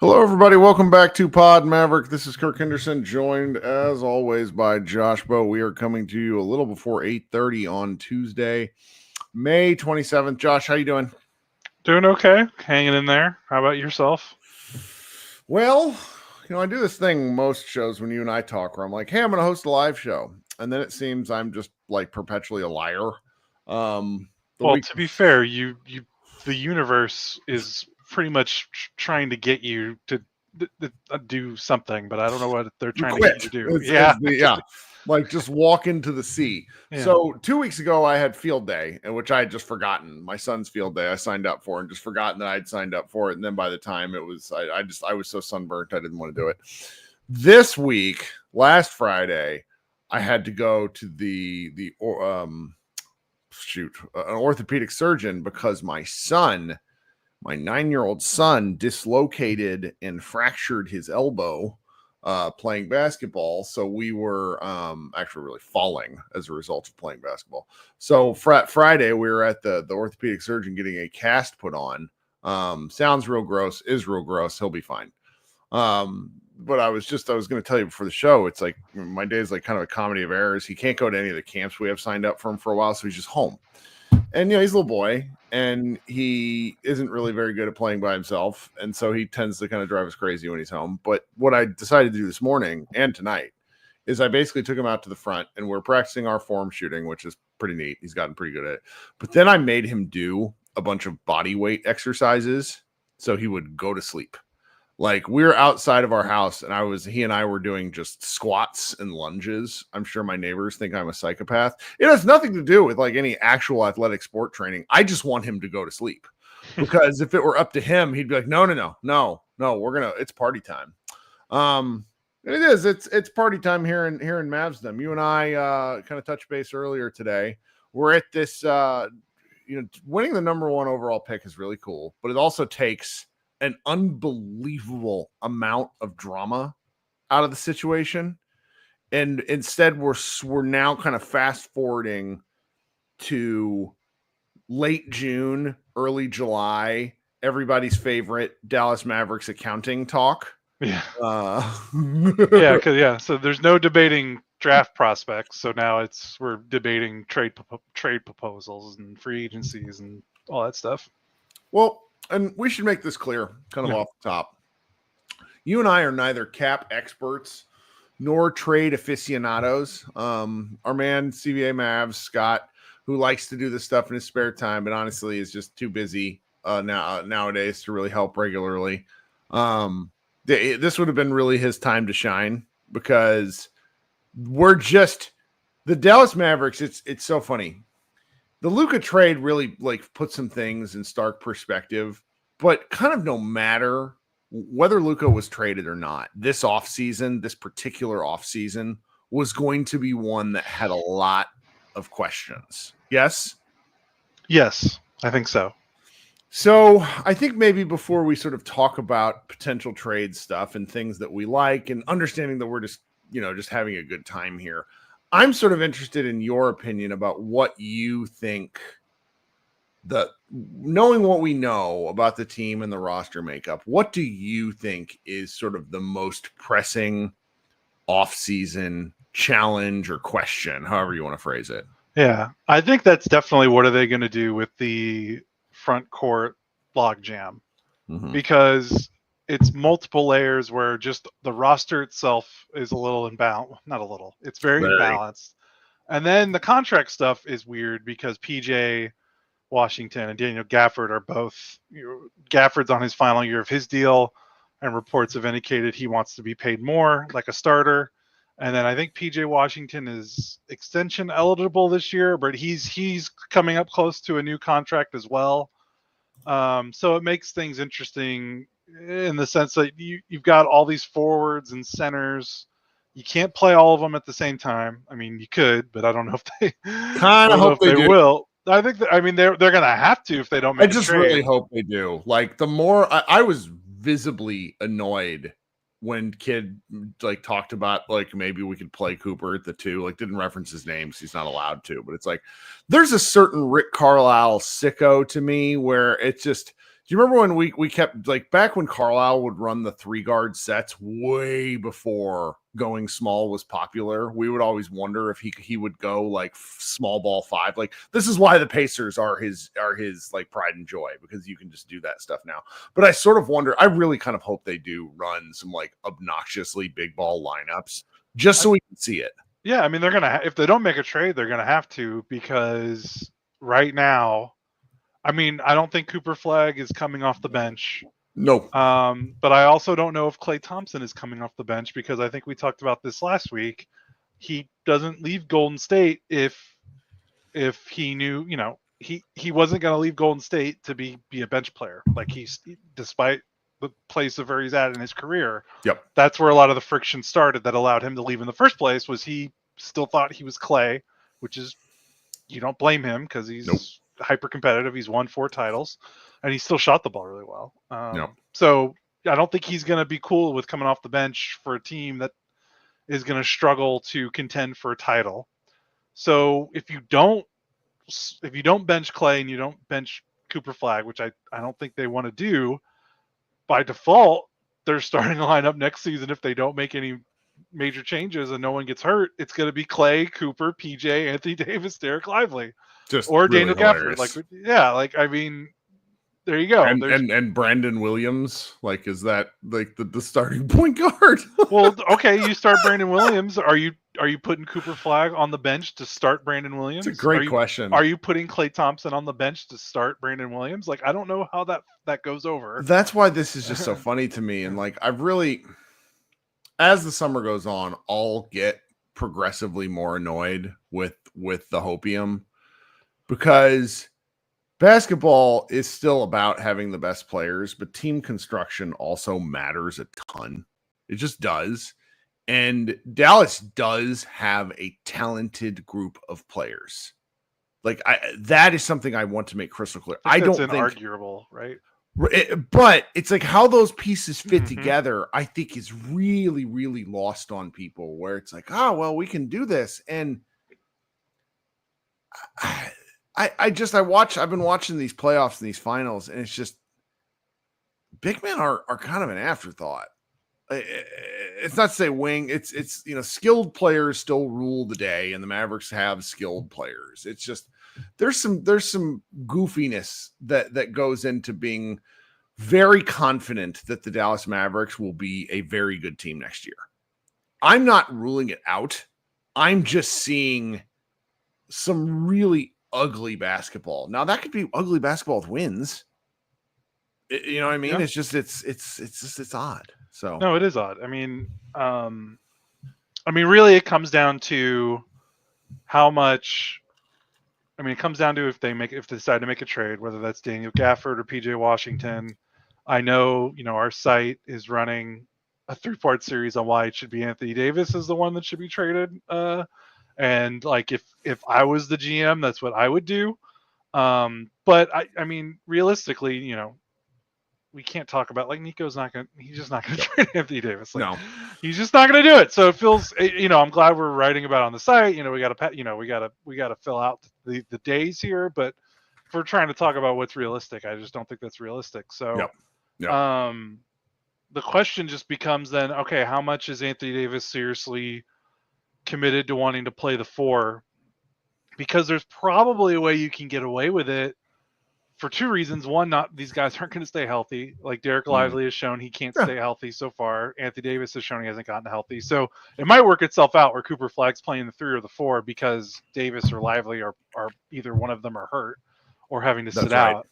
Hello, everybody. Welcome back to Pod Maverick. This is Kirk Henderson, joined as always by Josh Bowe. We are coming to you a little before 8:30 on Tuesday, May 27th. Josh, how you doing? Doing okay. Hanging in there. How about yourself? Well, I do this thing most shows when you and I talk where I'm like, hey, I'm going to host a live show. And then it seems I'm just like perpetually a liar. To be fair, the universe is pretty much trying to get you to do something, but I don't know what they're trying to get you to do. Like just walk into the sea. Yeah. So 2 weeks ago, I had field day, and which I had just forgotten. My son's field day, I signed up for, and just forgotten that I'd signed up for it. And then by the time it was, I was so sunburnt, I didn't want to do it. This week, last Friday, I had to go to an orthopedic surgeon because my 9-year-old son dislocated and fractured his elbow playing basketball. So we were actually really falling as a result of playing basketball. So Friday, we were at the orthopedic surgeon getting a cast put on. Sounds real gross, is real gross. He'll be fine. But I was going to tell you before the show, it's like my day is like kind of a comedy of errors. He can't go to any of the camps we have signed up for him for a while. So he's just home. And, he's a little boy and he isn't really very good at playing by himself. And so he tends to kind of drive us crazy when he's home. But what I decided to do this morning and tonight is I basically took him out to the front and we're practicing our form shooting, which is pretty neat. He's gotten pretty good at it. But then I made him do a bunch of body weight exercises so he would go to sleep. Like we were outside of our house and he and I were doing just squats and lunges. I'm sure my neighbors think I'm a psychopath. It has nothing to do with like any actual athletic sport training. I just want him to go to sleep because if it were up to him, he'd be like, no, it's party time. It's party time here in Mavsdom. You and I kind of touched base earlier today. We're at this, winning the number one overall pick is really cool, but it also takes an unbelievable amount of drama out of the situation. And instead we're now kind of fast forwarding to late June, early July, everybody's favorite Dallas Mavericks accounting talk. Yeah. So there's no debating draft prospects. So now we're debating trade proposals and free agencies and all that stuff. Well, and we should make this clear, kind of off the top. You and I are neither cap experts nor trade aficionados. Our man, CBA Mavs, Scott, who likes to do this stuff in his spare time, but honestly is just too busy nowadays to really help regularly. This would have been really his time to shine because the Dallas Mavericks. It's so funny. The Luka trade really like put some things in stark perspective, but kind of no matter whether Luka was traded or not, this particular offseason was going to be one that had a lot of questions. Yes? Yes, I think so. So I think maybe before we sort of talk about potential trade stuff and things that we like and understanding that we're just having a good time here, I'm sort of interested in your opinion about what you think knowing what we know about the team and the roster makeup, what do you think is sort of the most pressing off-season challenge or question, however you want to phrase it? Yeah, I think that's definitely what are they going to do with the front court logjam, because it's multiple layers where just the roster itself is a little imbalanced. Not a little. It's very imbalanced. And then the contract stuff is weird because PJ Washington and Daniel Gafford are both, Gafford's on his final year of his deal, and reports have indicated he wants to be paid more like a starter. And then I think PJ Washington is extension eligible this year, but he's coming up close to a new contract as well. So it makes things interesting in the sense that you've got all these forwards and centers. You can't play all of them at the same time. I mean, you could, but I don't know if they kind of hope they will. I think they're going to have to if they don't make a trade. I just really hope they do. Like the more I was visibly annoyed when Kid like talked about like maybe we could play Cooper at the 2, like didn't reference his name, so he's not allowed to. But it's like there's a certain Rick Carlisle sicko to me where it's just Do you remember when we kept, like, back when Carlisle would run the 3-guard sets way before going small was popular? We would always wonder if he would go like small ball 5. Like, this is why the Pacers are his like pride and joy, because you can just do that stuff now. But I sort of wonder, I really kind of hope they do run some like obnoxiously big ball lineups just so we can see it. Yeah, I mean, they're gonna if they don't make a trade, they're gonna have to, because right now, I mean, I don't think Cooper Flagg is coming off the bench. No. But I also don't know if Klay Thompson is coming off the bench, because I think we talked about this last week. He doesn't leave Golden State if he knew, he wasn't going to leave Golden State to be a bench player. Like, despite the place of where he's at in his career, yep, that's where a lot of the friction started that allowed him to leave in the first place. Was he still thought he was Klay, which is, you don't blame him, because he's hyper competitive. He's won 4 titles, and he still shot the ball really well. So I don't think he's going to be cool with coming off the bench for a team that is going to struggle to contend for a title. So if you don't bench Klay and you don't bench Cooper Flagg, which I don't think they want to do, by default, their starting lineup next season, if they don't make any major changes and no one gets hurt, it's going to be Klay, Cooper, PJ, Anthony Davis, Derek Lively, or really Daniel Gafford. I mean, there you go. And Brandon Williams, like, is that like the starting point guard? Well, okay, you start Brandon Williams. Are you putting Cooper Flagg on the bench to start Brandon Williams? It's a great question. Are you putting Klay Thompson on the bench to start Brandon Williams? Like, I don't know how that goes over. That's why this is just so funny to me. And like, I've really, as the summer goes on, I'll get progressively more annoyed with the hopium, because basketball is still about having the best players, but team construction also matters a ton. It just does. And Dallas does have a talented group of players. Like, that is something I want to make crystal clear. I don't think inarguable, right? But it's like how those pieces fit together, I think, is really, really lost on people, where it's like, oh, well, we can do this. And I've been watching these playoffs and these finals, and it's just, big men are kind of an afterthought. It's not to say wing. It's skilled players still rule the day, and the Mavericks have skilled players. It's just there's some goofiness that goes into being very confident that the Dallas Mavericks will be a very good team next year. I'm not ruling it out. I'm just seeing some really ugly basketball. Now, that could be ugly basketball with wins. You know what I mean? Yeah. It's just it's odd. So no, it is odd. I mean, really, it comes down to how much. I mean, it comes down to if they decide to make a trade, whether that's Daniel Gafford or PJ Washington. I know, our site is running a 3-part series on why it should be Anthony Davis is the one that should be traded. And like, if I was the GM, that's what I would do. But I mean, realistically, we can't talk about, like, he's just not going to trade Anthony Davis. Like, no, he's just not going to do it. So it feels, I'm glad we're writing about it on the site. We got to fill out the days here, but if we're trying to talk about what's realistic, I just don't think that's realistic. So, the question just becomes then, okay, how much is Anthony Davis seriously committed to wanting to play the 4? Because there's probably a way you can get away with it, for 2 reasons. One, these guys aren't going to stay healthy. Like, Derek Lively has shown he can't stay healthy so far. Anthony Davis has shown he hasn't gotten healthy. So it might work itself out where Cooper Flagg's playing the 3 or the 4 because Davis or Lively are either one of them are hurt or having to sit out.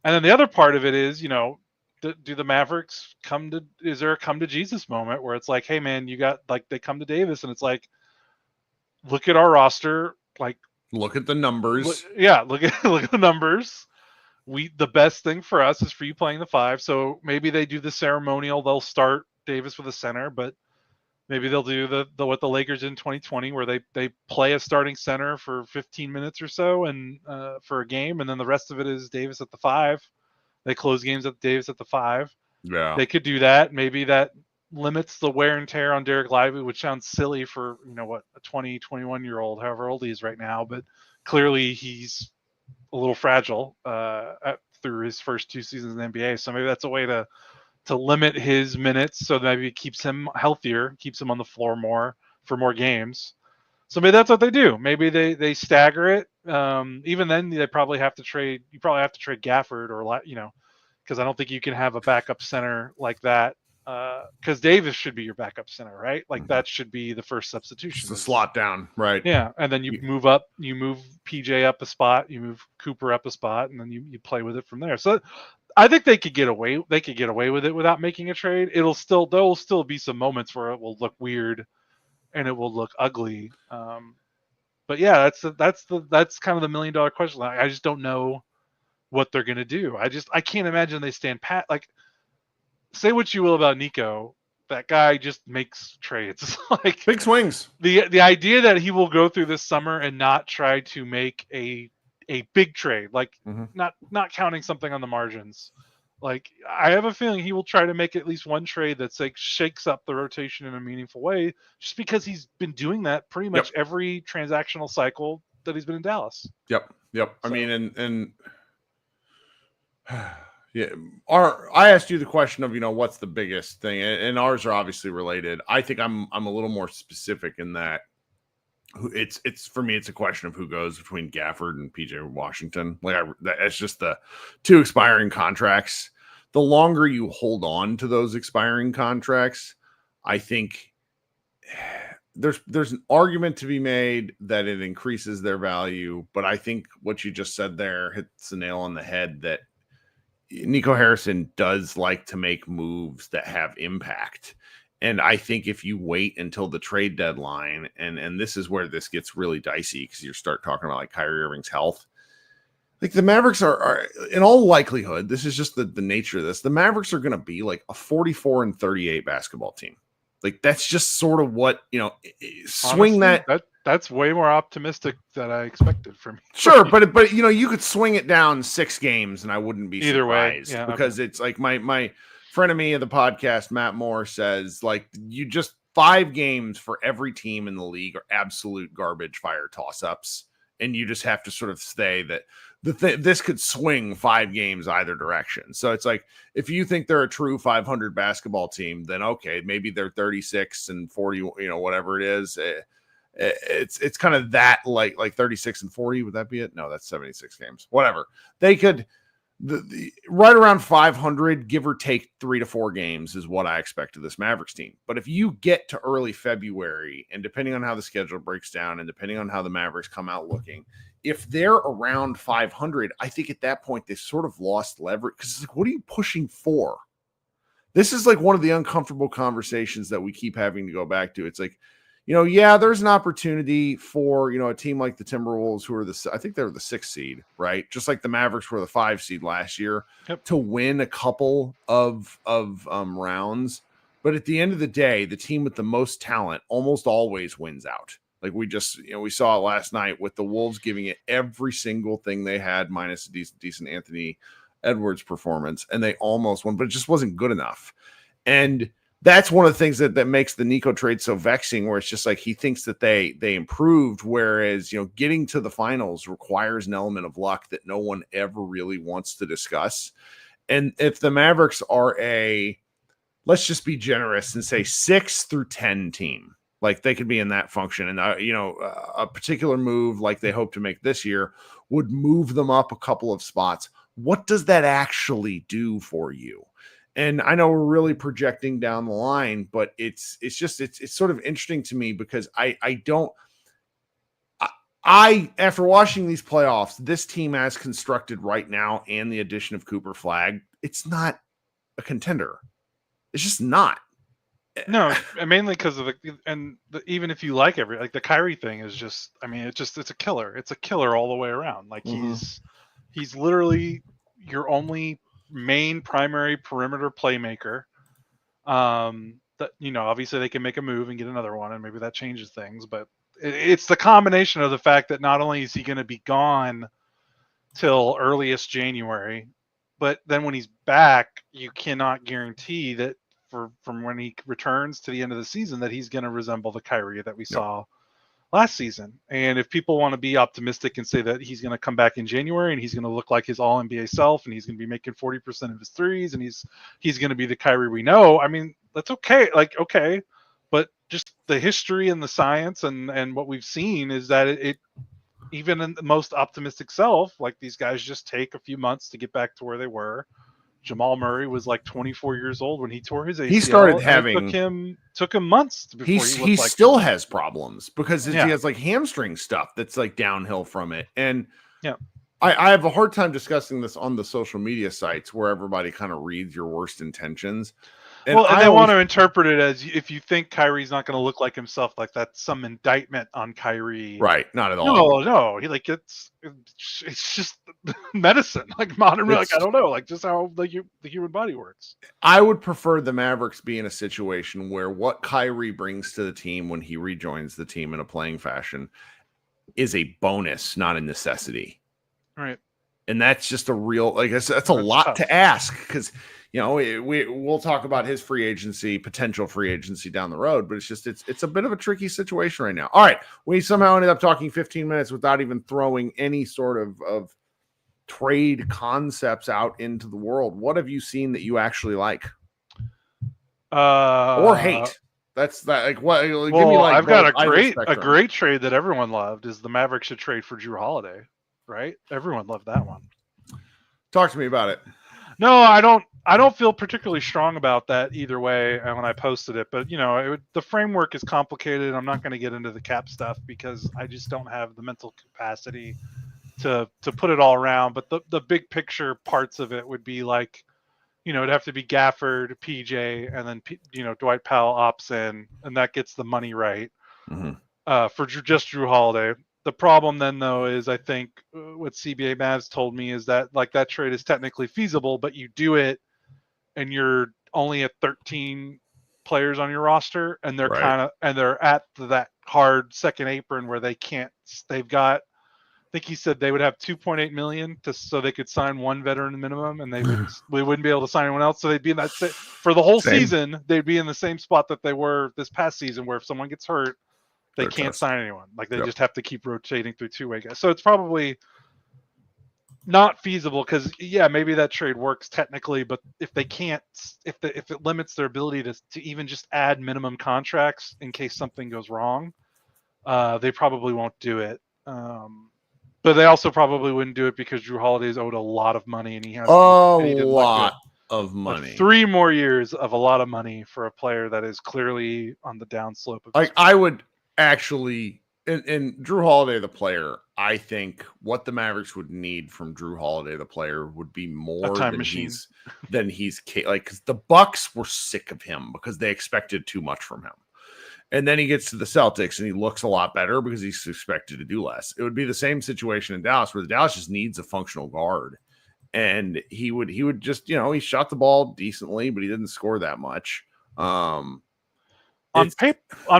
And then the other part of it is, do the Mavericks is there a come to Jesus moment where it's like, hey man, they come to Davis and it's like, look at our roster. Like, look at the numbers. Look at the numbers. The best thing for us is for you playing the 5. So maybe they do the ceremonial. They'll start Davis with a center, but maybe they'll do the what the Lakers did in 2020, where they play a starting center for 15 minutes or so and for a game, and then the rest of it is Davis at the 5. They close games at Davis at the 5. Yeah, they could do that. Maybe that limits the wear and tear on Derek Lively, which sounds silly for a 20, 21-year-old, however old he is right now, but clearly he's a little fragile at through his first 2 seasons in the NBA. So maybe that's a way to limit his minutes, so maybe it keeps him healthier, keeps him on the floor more for more games. So maybe that's what they do. Maybe they stagger it. Even then, they probably have to trade. You probably have to trade Gafford, or because I don't think you can have a backup center like that. Because Davis should be your backup center, right? Like that should be the first substitution. Just a slot down, right? Yeah, and then you move up. You move PJ up a spot. You move Cooper up a spot, and then you play with it from there. So I think they could get away. They could get away with it without making a trade. There'll still be some moments where it will look weird, and it will look ugly. But yeah, that's kind of the $1 million question. I just don't know what they're gonna do. I can't imagine they stand pat. Like, say what you will about Nico, that guy just makes trades. Like big swings. The idea that he will go through this summer and not try to make a big trade, like not counting something on the margins. Like, I have a feeling he will try to make at least one trade that's like shakes up the rotation in a meaningful way, just because he's been doing that pretty much every transactional cycle that he's been in Dallas. Yep. So. I mean, and yeah, I asked you the question of, what's the biggest thing, and ours are obviously related. I think I'm a little more specific in that it's for me, it's a question of who goes between Gafford and PJ Washington. It's just the 2 expiring contracts. The longer you hold on to those expiring contracts, I think there's an argument to be made that it increases their value. But I think what you just said there hits the nail on the head, that Nico Harrison does like to make moves that have impact. And I think if you wait until the trade deadline, and this is where this gets really dicey, because you start talking about like Kyrie Irving's health. Like, the Mavericks are in all likelihood, this is just the nature of this, the Mavericks are going to be like a 44-38 basketball team. Like, that's just sort of what, swing. Honestly, that's way more optimistic than I expected from you. Sure, but you could swing it down 6 games and I wouldn't be either surprised. Way. Yeah, because it's like my friend of me of the podcast, Matt Moore, says, like, you just 5 games for every team in the league are absolute garbage fire toss-ups, and you just have to sort of say that this could swing 5 games either direction. So it's like, if you think they're a true 500 basketball team, then okay, maybe they're 36 and 40, whatever it is. It's kind of that, like 36 and 40. Would that be it? No, that's 76 games. Whatever. They could. The right around 500, give or take 3 to 4 games, is what I expect of this Mavericks team. But if you get to early February, and depending on how the schedule breaks down, and depending on how the Mavericks come out looking, if they're around 500, I think at that point they've sort of lost leverage, because it's like, what are you pushing for? This is like one of the uncomfortable conversations that we keep having to go back to. It's like, there's an opportunity for, a team like the Timberwolves, who are I think they're the 6th seed, right? Just like the Mavericks were the 5 seed last year, to win a couple of rounds. But at the end of the day, the team with the most talent almost always wins out. Like, we just, we saw it last night with the Wolves giving it every single thing they had, minus a decent Anthony Edwards performance, and they almost won, but it just wasn't good enough. And that's one of the things that makes the Nico trade so vexing, where it's just like, he thinks that they improved, whereas, getting to the finals requires an element of luck that no one ever really wants to discuss. And if the Mavericks are let's just be generous and say 6 through 10 team, like, they could be in that function. And, a particular move like they hope to make this year would move them up a couple of spots. What does that actually do for you? And I know we're really projecting down the line, but it's sort of interesting to me, because after watching these playoffs, this team as constructed right now, and the addition of Cooper Flag, it's not a contender. It's just not. No, mainly because of even if you like the Kyrie thing is just, it's a killer. It's a killer all the way around. Like, he's literally your only main primary perimeter playmaker. That, obviously they can make a move and get another one, and maybe that changes things, but it's the combination of the fact that not only is he going to be gone till earliest January, but then when he's back, you cannot guarantee that from when he returns to the end of the season that he's going to resemble the Kyrie that we saw last season. And if people want to be optimistic and say that he's going to come back in January and he's going to look like his all NBA self and he's going to be making 40% of his threes and he's going to be the Kyrie we know, I mean, that's okay. Like, okay. But just the history and the science and what we've seen is that it even in the most optimistic self, like these guys just take a few months to get back to where they were. Jamal Murray was like 24 years old when he tore his ACL. He started having took him months before he still has problems because he has like hamstring stuff that's like downhill from it. And I have a hard time discussing this on the social media sites where everybody kind of reads your worst intentions. And they want to interpret it as if you think Kyrie's not going to look like himself, like that's some indictment on Kyrie. Right. Not at all. No. He like it's just medicine, like modern. Like I don't know, like just how the human body works. I would prefer the Mavericks be in a situation where what Kyrie brings to the team when he rejoins the team in a playing fashion is a bonus, not a necessity. Right. And that's just a real that's a lot tough to ask because. You know, we'll talk about his potential free agency down the road, but it's a bit of a tricky situation right now. All right, we somehow ended up talking 15 minutes without even throwing any sort of trade concepts out into the world. What have you seen that you actually like or hate? That's that. Like what? Give me like I've got a great trade that everyone loved is the Mavericks should trade for Jrue Holiday. Right? Everyone loved that one. Talk to me about it. No, I don't feel particularly strong about that either way when I posted it. But, you know, the framework is complicated. I'm not going to get into the cap stuff because I just don't have the mental capacity to put it all around. But the big picture parts of it would be like, you know, it'd have to be Gafford, PJ, and then, Dwight Powell opts in, and that gets the money right for just Jrue Holiday. The problem then, though, is I think what CBA Mavs told me is that like that trade is technically feasible, but you do it and you're only at 13 players on your roster, and they're they're at that hard second apron where they've got. I think he said they would have 2.8 million so they could sign one veteran minimum, and we wouldn't be able to sign anyone else. So they'd be in that for the whole season. They'd be in the same spot that they were this past season, where if someone gets hurt. They can't sign anyone. Like they just have to keep rotating through two-way guys. So it's probably not feasible because maybe that trade works technically, but if they can't, if it limits their ability to even just add minimum contracts in case something goes wrong, they probably won't do it. But they also probably wouldn't do it because Jrue Holiday's owed a lot of money and he has a lot of money. Like 3 more years of a lot of money for a player that is clearly on the downslope. I would. Actually, in Jrue Holiday, the player, I think what the Mavericks would need from Jrue Holiday, the player, would be more than he's like, because the Bucks were sick of him because they expected too much from him. And then he gets to the Celtics and he looks a lot better because he's expected to do less. It would be the same situation in Dallas where the Dallas just needs a functional guard. And he would just, he shot the ball decently, but he didn't score that much. On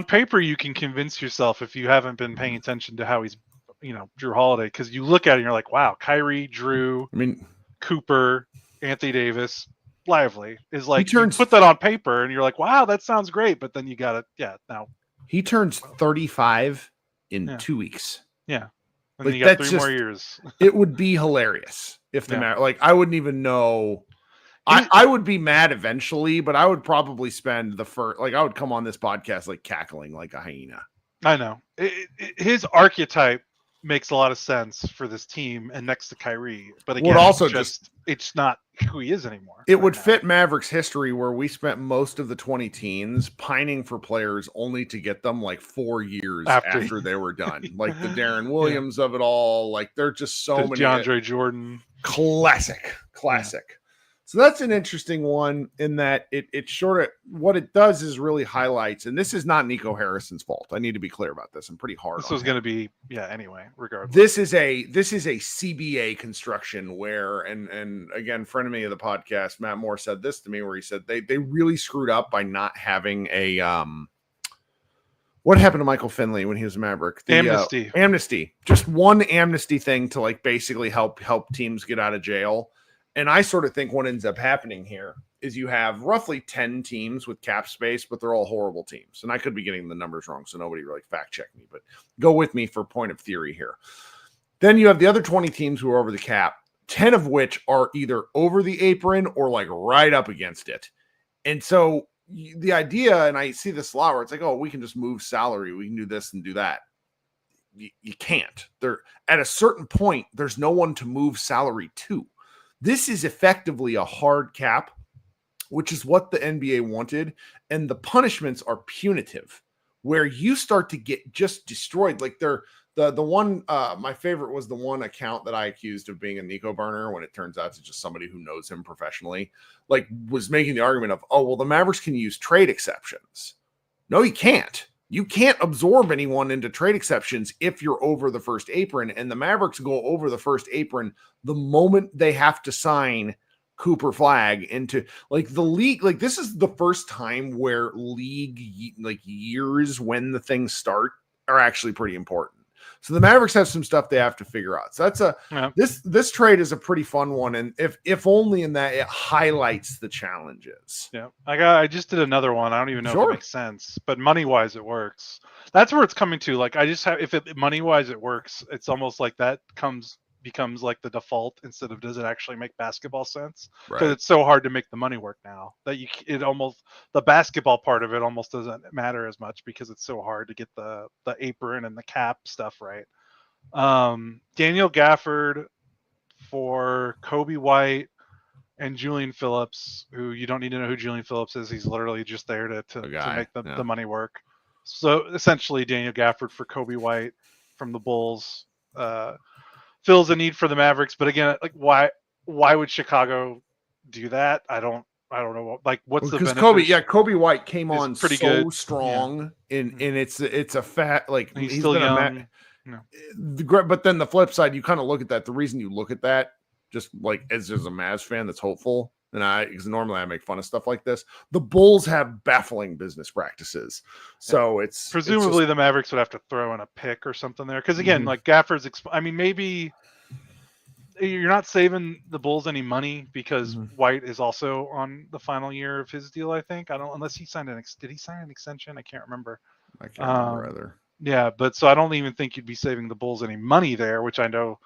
paper, you can convince yourself if you haven't been paying attention to how he's, Jrue Holiday, because you look at it and you're like, wow, Kyrie, Jrue, Cooper, Anthony Davis, Lively is like, you put that on paper and you're like, wow, that sounds great. But then you got it. Now he turns 35 in 2 weeks. Yeah. And then you got 3 more years. It would be hilarious if I wouldn't even know. I would be mad eventually, but I would probably spend I would come on this podcast like cackling like a hyena. I know. His archetype makes a lot of sense for this team and next to Kyrie. But again, it's not who he is anymore. It would fit Mavericks history where we spent most of the 20 teens pining for players only to get them like 4 years after they were done. Like the Darren Williams of it all. Like they're just so many. DeAndre Jordan. Classic. Yeah. So that's an interesting one in that it sort of what it does is really highlights, and this is not Nico Harrison's fault. I need to be clear about this. I'm pretty hard. This was going to be anyway, regardless. This is a CBA construction where and again, friend of me of the podcast, Matt Moore said this to me where he said they really screwed up by not having a what happened to Michael Finley when he was a Maverick? Amnesty. Amnesty. Just one amnesty thing to like basically help teams get out of jail. And I sort of think what ends up happening here is you have roughly 10 teams with cap space, but they're all horrible teams. And I could be getting the numbers wrong, so nobody really fact check me, but go with me for point of theory here. Then you have the other 20 teams who are over the cap, 10 of which are either over the apron or like right up against it. And so the idea, and I see this a lot where it's like, oh, we can just move salary. We can do this and do that. You can't. There at a certain point, there's no one to move salary to. This is effectively a hard cap, which is what the NBA wanted. And the punishments are punitive, where you start to get just destroyed. Like the one, my favorite was the one account that I accused of being a Nico burner when it turns out it's just somebody who knows him professionally, like was making the argument of, oh, well, the Mavericks can use trade exceptions. No, you can't. You can't absorb anyone into trade exceptions if you're over the first apron, and the Mavericks go over the first apron the moment they have to sign Cooper Flag into like the league. Like this is the first time where league like years when the things start are actually pretty important. So the Mavericks have some stuff they have to figure out. So that's this trade is a pretty fun one, and if only in that it highlights the challenges. Yeah, I just did another one. I don't even know if it makes sense, but money wise it works. That's where it's coming to. Like I just have if it money wise it works. It's almost like that becomes like the default instead of does it actually make basketball sense? Because it's so hard to make the money work now that the basketball part of it almost doesn't matter as much because it's so hard to get the apron and the cap stuff right. Daniel Gafford for Kobe White and Julian Phillips, who you don't need to know who Julian Phillips is. He's literally just there to make the money work. So essentially Daniel Gafford for Kobe White from the Bulls. Fills a need for the Mavericks, but again, like why would Chicago do that? I don't know. Like what's the benefit? Kobe White came on pretty so good. strong, and it's a fat like he's still young. But then the flip side, you kind of look at that. The reason you look at that, just like as a Mavs fan that's hopeful, and because normally I make fun of stuff like this. The Bulls have baffling business practices, so it's presumably the Mavericks would have to throw in a pick or something there. Because again, like Gafford's, maybe you're not saving the Bulls any money because White is also on the final year of his deal. I think unless he signed did he sign an extension? I can't remember. I can't remember either. Yeah, but so I don't even think you'd be saving the Bulls any money there, which I know.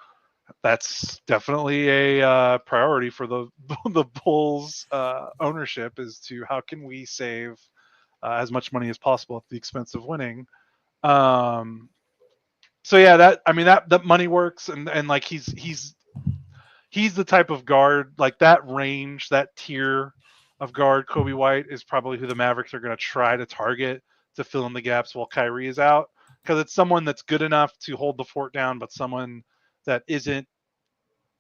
That's definitely a priority for the Bulls ownership is to how can we save as much money as possible at the expense of winning. So yeah, that money works, and like he's the type of guard like that range, that tier of guard. Kobe White is probably who the Mavericks are going to try to target to fill in the gaps while Kyrie is out, because it's someone that's good enough to hold the fort down, but someone that isn't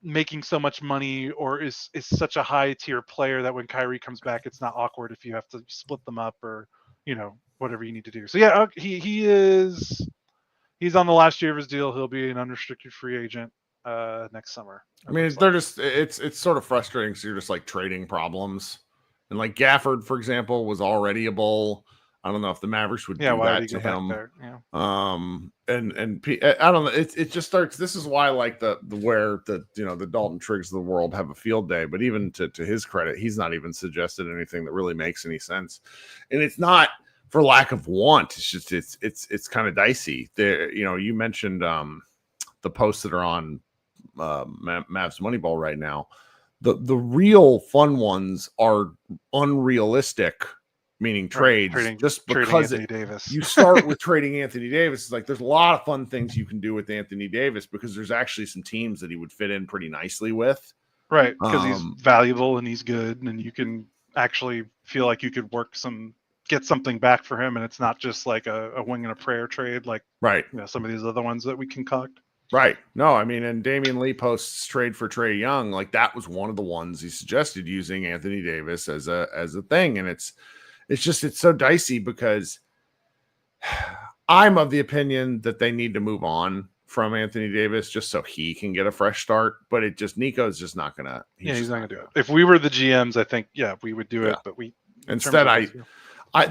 making so much money or is such a high tier player that when Kyrie comes back, it's not awkward if you have to split them up or, whatever you need to do. So yeah, he's on the last year of his deal. He'll be an unrestricted free agent next summer. I mean, it's sort of frustrating. So you're just like trading problems, and like Gafford, for example, was already a Bull. I don't know if the Mavericks would do that to him. Yeah. And I don't know. It just starts. This is why, like the Dalton Triggs of the world have a field day. But even to his credit, he's not even suggested anything that really makes any sense. And it's not for lack of want. It's just it's kind of dicey. There, you mentioned the posts that are on Mavs Moneyball right now. The real fun ones are unrealistic. Meaning trades, just because you start with trading Anthony Davis. It's like there's a lot of fun things you can do with Anthony Davis because there's actually some teams that he would fit in pretty nicely with. Right, because he's valuable and he's good, and you can actually feel like you could get something back for him, and it's not just like a wing and a prayer trade like some of these other ones that we concoct. Right. No, I mean, and Damian Lee posts trade for Trae Young, like that was one of the ones he suggested using Anthony Davis as a thing, and it's so dicey because I'm of the opinion that they need to move on from Anthony Davis just so he can get a fresh start. But Nico's just not gonna. He's not gonna do it. If we were the GMs, I think we would do it. But the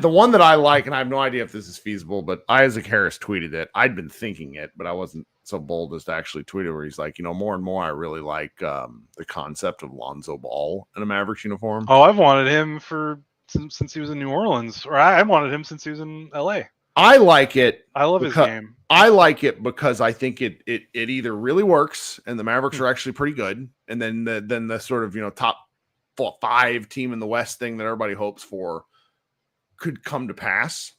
one that I like, and I have no idea if this is feasible, but Isaac Harris tweeted it. I'd been thinking it, but I wasn't so bold as to actually tweet it, where he's like, more and more I really like the concept of Lonzo Ball in a Mavericks uniform. Oh, I've wanted him since he was in New Orleans, or I wanted him since he was in LA. I like it. I love his game. I like it because I think it either really works and the Mavericks are actually pretty good, and then the sort of top 5 team in the West thing that everybody hopes for could come to pass,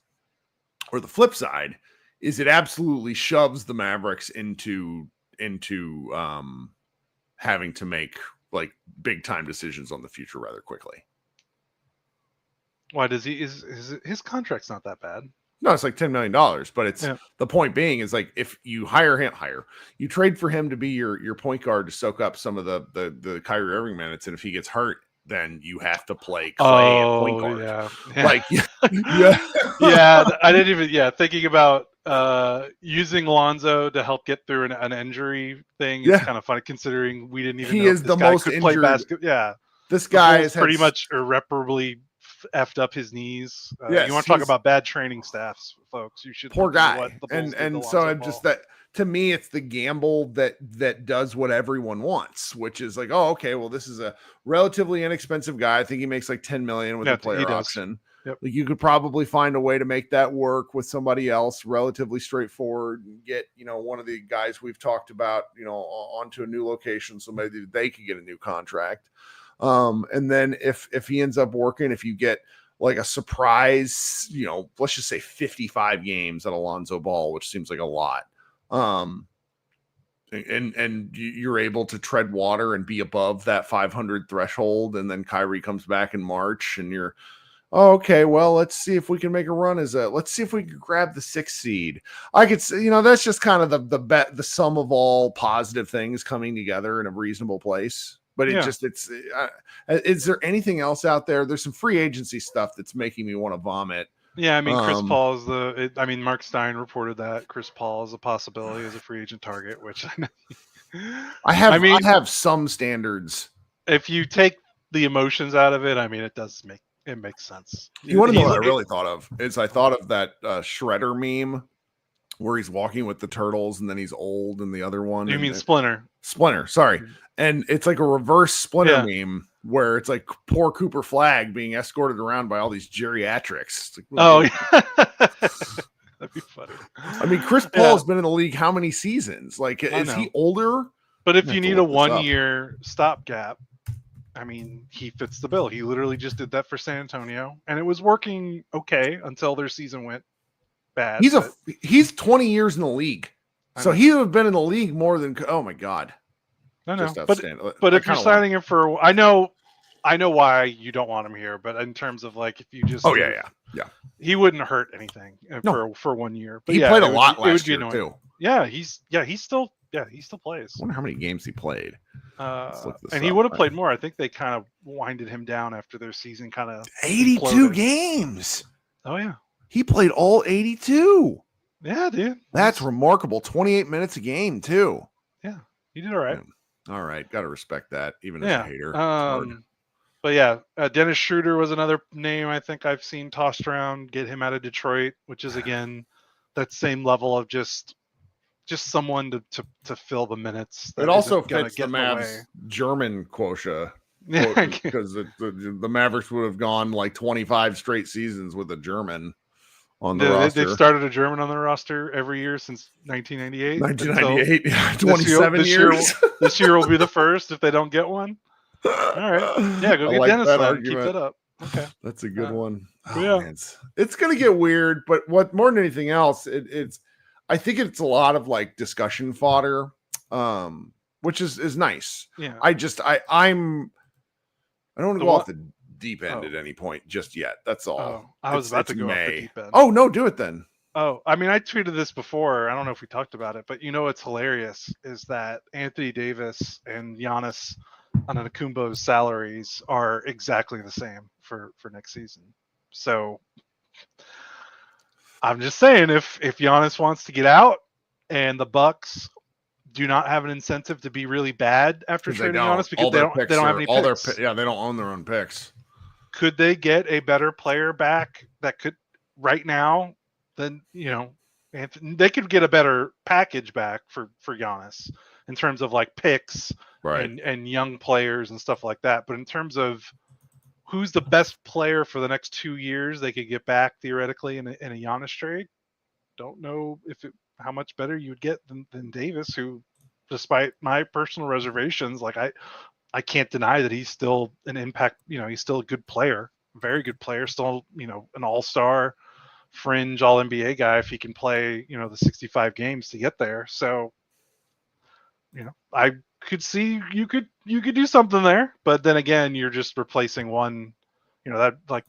or the flip side is it absolutely shoves the Mavericks into having to make like big time decisions on the future rather quickly. Why does he? Is his contract's not that bad? No, it's like $10 million, but it's the point being is like if you you trade for him to be your point guard to soak up some of the Kyrie Irving minutes, and if he gets hurt, then you have to play Clay and point guard. Yeah. Like I didn't even thinking about using Lonzo to help get through an injury thing. It's kind of funny considering we didn't even know is the most injured. Play basketball. Yeah, this guy is pretty much irreparably effed up his knees. You want to talk about bad training staffs, folks? You should. Poor guy. And so I'm just that. To me, it's the gamble that does what everyone wants, which is like, oh, okay, well, this is a relatively inexpensive guy. I think he makes like $10 million with a player option. Yep. Like you could probably find a way to make that work with somebody else, relatively straightforward, and get one of the guys we've talked about onto a new location, so maybe they could get a new contract. And then if he ends up working, if you get like a surprise, let's just say 55 games at Lonzo Ball, which seems like a lot. And you're able to tread water and be above that 500 threshold. And then Kyrie comes back in March and you're, okay, well, let's see if we can make a run let's see if we can grab the 6th seed. I could say, that's just kind of the sum of all positive things coming together in a reasonable place. But is there anything else out there? There's some free agency stuff that's making me want to vomit. Yeah, I mean, Chris Paul is Mark Stein reported that Chris Paul is a possibility as a free agent target, which I have some standards. If you take the emotions out of it, it makes sense. You want to know what I really thought of? I thought of that Shredder meme where he's walking with the turtles and then he's old, and the other one. You mean Splinter? Splinter, sorry. And it's like a reverse Splinter meme where it's like poor Cooper Flagg being escorted around by all these geriatrics. Like, that'd be funny. I mean, Chris Paul has been in the league how many seasons? Like, is he older? But if you need a 1-year stopgap, I mean, he fits the bill. He literally just did that for San Antonio, and it was working okay until their season went bad. He's 20 years in the league, so he would have been in the league more than. Oh my God. I know, but if you're signing him for, I know why you don't want him here, but in terms of like, if you just, he wouldn't hurt anything for 1 year. But he played a lot last year too. Yeah, he still plays. I wonder how many games he played. And he would have played more. I think they kind of winded him down after their season kind of 82 imploded. games. Oh yeah, he played all 82. Yeah, dude, that's remarkable. 28 minutes a game too. Yeah, he did all right. All right, got to respect that, even as a hater. But yeah, Dennis Schroeder was another name I think I've seen tossed around. Get him out of Detroit, which is again that same level of just someone to fill the minutes. It also fits the Mavs German quota. Because the Mavericks would have gone like 25 straight seasons with a German on the roster. They've started a German on the roster every year since 1998. 1998, 27 years. This year will be the first if they don't get one. All right. Yeah, go get Dennis then. Keep that up. Okay. That's a good one. Yeah. Man, it's going to get weird, but what more than anything else, I think it's a lot of like discussion fodder, which is nice. Yeah. I don't want to go off the deep end at any point just yet. That's all. I was about to go off the deep end. Oh, no, do it then. Oh, I mean, I tweeted this before. I don't know if we talked about it, but what's hilarious is that Anthony Davis and Giannis Antetokounmpo's salaries are exactly the same for next season. So I'm just saying, if Giannis wants to get out and the Bucks do not have an incentive to be really bad after trading Giannis because they don't have any picks. They don't own their own picks. Could they get a better player back that could right now than they could get a better package back for Giannis in terms of like picks and young players and stuff like that. But in terms of who's the best player for the next 2 years they could get back theoretically in a Giannis trade, don't know how much better you would get than Davis, who, despite my personal reservations, like I can't deny that he's still an impact. He's still a good player, very good player, still an all-star, fringe all NBA guy if he can play the 65 games to get there. So I could see you could do something there, but then again, you're just replacing one. That, like,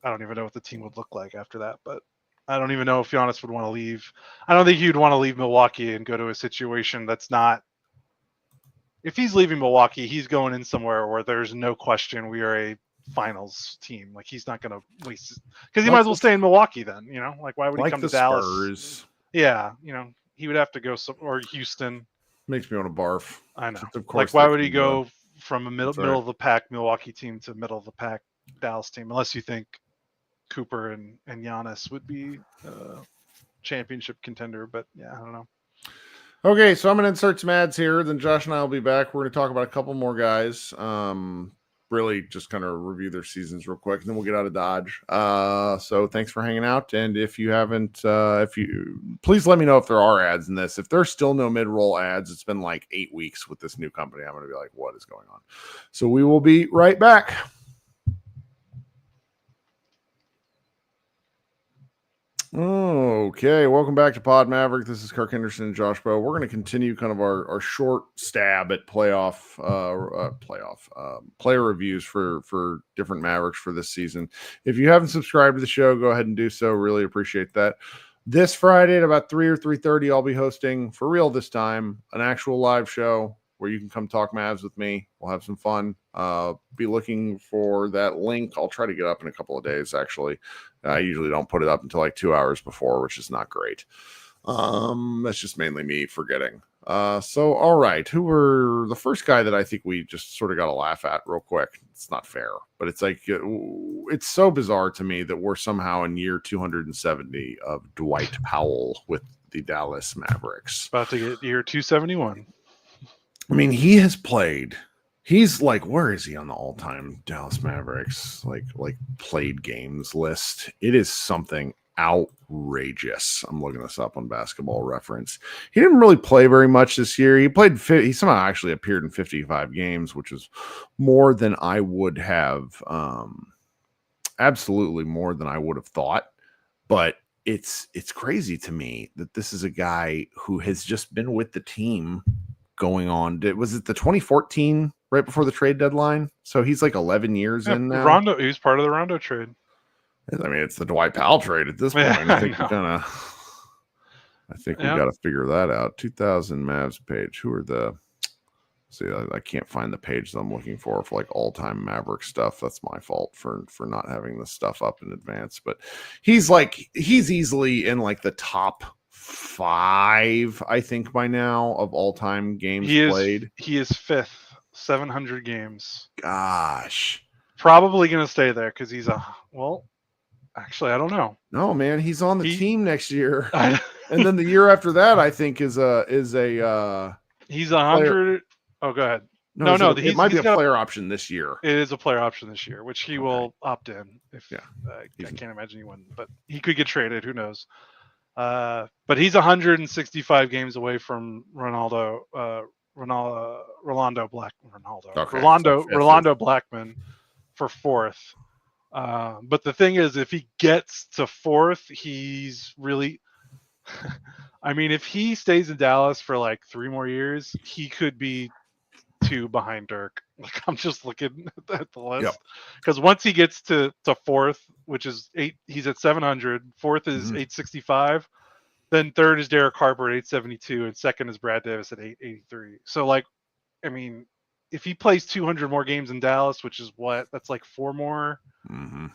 I don't even know what the team would look like after that, but I don't even know if Giannis would want to leave. I don't think he'd want to leave Milwaukee and go to a situation that's not. If he's leaving Milwaukee, he's going in somewhere where there's no question we are a finals team. Like, he's not going to waste because he might as well stay in Milwaukee then. Like, why would he come to Dallas? Spurs. Yeah, he would have to go or Houston. Makes me want to barf. I know. Of course, like, why would he go from a middle of the pack Milwaukee team to middle of the pack Dallas team? Unless you think Cooper and Giannis would be a championship contender, but yeah, I don't know. Okay, so I'm going to insert some ads here. Then Josh and I will be back. We're going to talk about a couple more guys. Really just kind of review their seasons real quick, and then we'll get out of Dodge. So thanks for hanging out. And if you haven't, please let me know if there are ads in this. If there's still no mid-roll ads, it's been like 8 weeks with this new company. I'm going to be like, what is going on? So we will be right back. Okay, welcome back to Pod Maverick. This is Kirk Henderson and Josh Bowe. We're going to continue kind of our short stab at player reviews for different Mavericks for this season. If you haven't subscribed to the show, go ahead and do so. Really appreciate that. This Friday at about 3 or 3:30, I'll be hosting, for real this time, an actual live show where you can come talk Mavs with me. We'll have some fun. Be looking for that link. I'll try to get up in a couple of days, actually. I usually don't put it up until like 2 hours before, which is not great. That's just mainly me forgetting. So, all right. Who were the first guy that I think we just sort of got to laugh at real quick? It's not fair, but it's like, it's so bizarre to me that we're somehow in year 270 of Dwight Powell with the Dallas Mavericks. About to get year 271. I mean, he has played. He's like, where is he on the all-time Dallas Mavericks like played games list? It is something outrageous. I'm looking this up on Basketball Reference. He didn't really play very much this year. He somehow actually appeared in 55 games, which is more than I would have, absolutely more than I would have thought. But it's crazy to me that this is a guy who has just been with the team going on. Was it the 2014 right before the trade deadline? So he's like 11 years in now. Rondo, he was part of the Rondo trade. I mean, it's the Dwight Powell trade at this point. I think we got to figure that out. 2000 Mavs page. Who are the? See, I can't find the page that I'm looking for like all-time Maverick stuff. That's my fault for not having this stuff up in advance. But he's easily in like the top 5, I think, by now of all-time games played. He is 5th, 700 games. Gosh. Probably going to stay there because he's actually, I don't know. No, man, he's on the team next year. And then the year after that, I think is a he's 100. Oh, go ahead. No, it might be a player option this year. It is a player option this year, which he will opt in. I can't imagine he wouldn't, but he could get traded. Who knows? But he's 165 games away from Rolando Blackman for 4th. But the thing is, if he gets to 4th, he's really. I mean, if he stays in Dallas for like 3 more years, he could be 2 behind Dirk. Like, I'm just looking at the list because once he gets to 4th, which is 8, he's at 700. 4th is 865. Then 3rd is Derek Harper at 872, and 2nd is Brad Davis at 883. So, like, I mean, if he plays 200 more games in Dallas, which is that's like 4